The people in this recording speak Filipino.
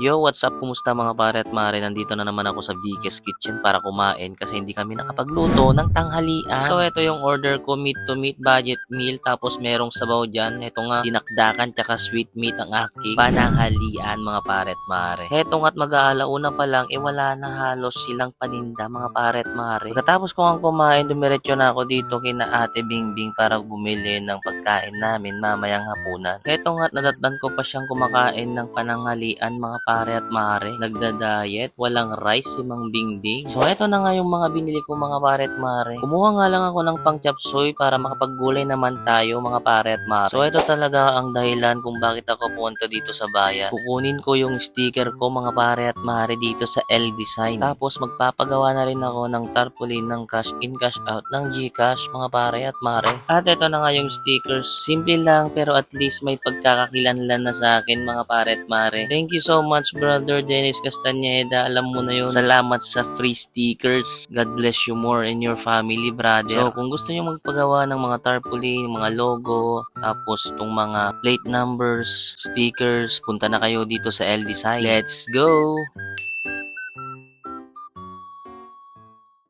Yo, what's up? Kumusta mga pare at mare? Nandito na naman ako sa Vick's Kitchen para kumain kasi hindi kami nakapagluto ng tanghalian. So, ito yung order ko, meat to meat budget meal. Tapos merong sabaw dyan. Ito nga, dinakdakan tsaka sweet meat ang aking pananghalian mga pare at mare. Ito nga't mag-aalauna pa lang, wala na halos silang paninda mga pare at mare. Pagkatapos ko ang kumain, dumiretso na ako dito kina Ate Bingbing para bumili ng pagkain namin mamayang hapunan. Ito nga't nadatnan ko pa siyang kumakain ng pananghalian mga pare at mare. Nagda-diet, walang rice si Mang Bingbing. So eto na nga yung mga binili ko mga pare at mare. Kumuha nga lang ako ng pang chapsuy para makapaggulay naman tayo mga pare at mare. So ito talaga ang dahilan kung bakit ako punta dito sa bayan. Kukunin ko yung sticker ko mga pare at mare dito sa L Design. Tapos magpapagawa na rin ako ng tarpaulin ng cash in cash out ng GCash mga pare at mare. At ito na nga yung stickers. Simple lang pero at least may pagkakakilanlan na sa akin mga pare at mare. Thank you so much brother Dennis Castañeda. Alam mo na yun. Salamat sa free stickers. God bless you more and your family brother. So kung gusto niyo magpagawa ng mga tarpaulin, mga logo, tapos itong mga plate numbers, stickers, punta na kayo dito sa L Design. Let's go!